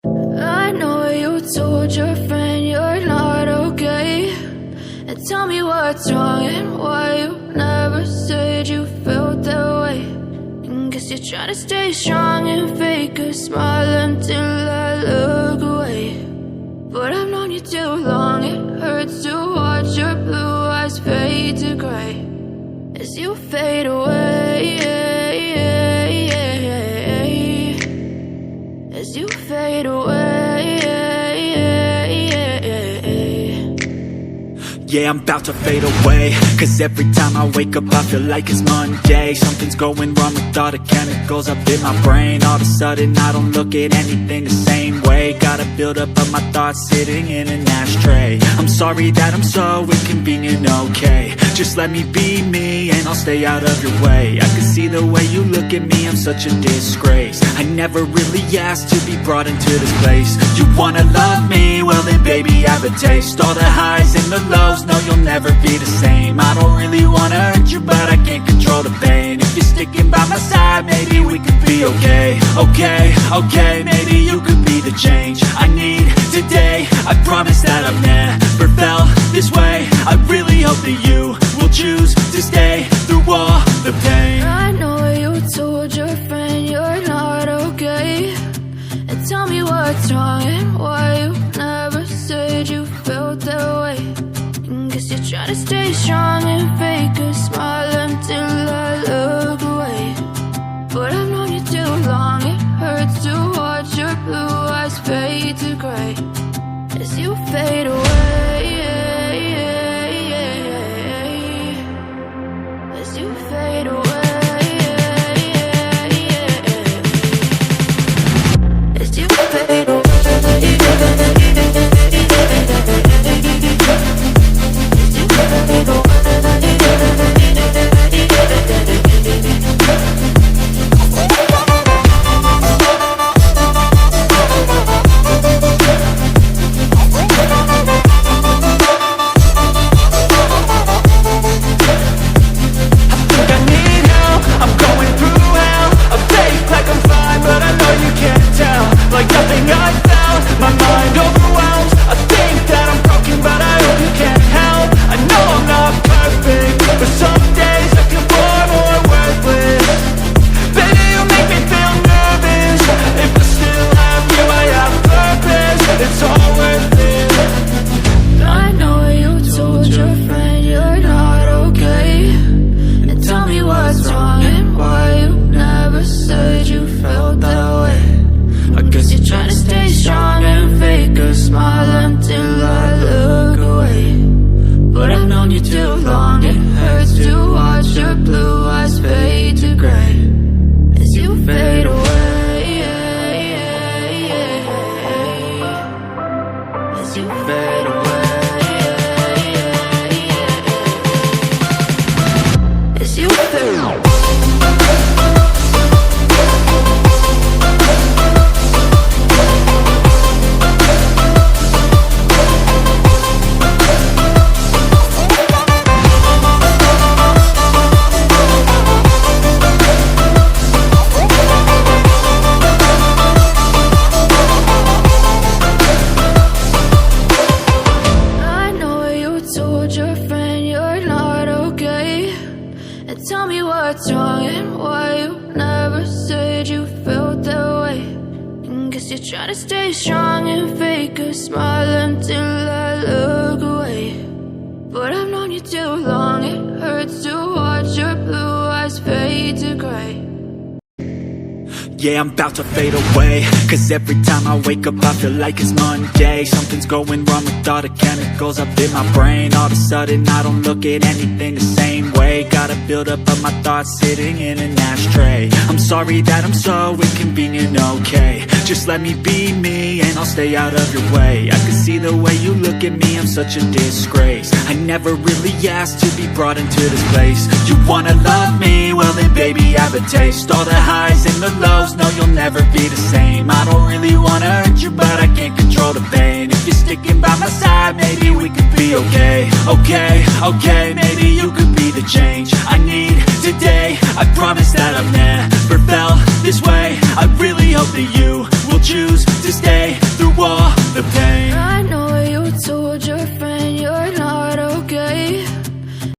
I know you told your friend you're not okay, and tell me what's wrong and why you never said you felt that way. And guess you're trying to stay strong and fake a smile until I look away. But I've known you too long, it hurts to watch your blue eyes fade to gray as you fade away, as you fade away. Yeah, I'm about to fade away, cause every time I wake up I feel like it's Monday. Something's going wrong with all the chemicals up in my brain. All of a sudden I don't look at anything the same way. Got a buildup of my thoughts sitting in an ashtray. I'm sorry that I'm so inconvenient, okay. Just let me be me and I'll stay out of your way. I can see the way you look at me, I'm such a disgrace. I never really asked to be brought into this place. You wanna love me? Well then baby I have a taste. All the highs and the lows, no you'll never be the same. I don't really wanna hurt you but I can't control the pain. If you're sticking by my side maybe we could be okay. Okay, maybe you could be the change I need today. I promise that I've never felt this way. I really hope that you will choose to stay through all the pain. I know you told your friend you're not okay, and tell me what's wrong and why you never said you felt that way. And guess you're trying to stay strong and fake a smile until I look away. But I've known you too long, it hurts to watch your blue eyes fade to gray as you fade away, as you fade away, as you fade away. Trying to stay strong and fake a smile until I look away. But I've known you too long, it hurts to watch your blue eyes fade to gray. Yeah, I'm about to fade away, cause every time I wake up I feel like it's Monday. Something's going wrong with all the chemicals up in my brain. All of a sudden I don't look at anything the same way. Got a buildup of my thoughts sitting in an ashtray. I'm sorry that I'm so inconvenient, okay. Just let me be me and I'll stay out of your way. I can see the way you look at me, I'm such a disgrace. I never really asked to be brought into this place. You wanna love me? Well then baby I have a taste. All the highs and the lows, no you'll never be the same. I don't really wanna hurt you but I can't control the pain. If you're sticking by my side maybe we could be okay. Okay, maybe you could be the change I need today. I promise that I've never felt this way. I really hope that you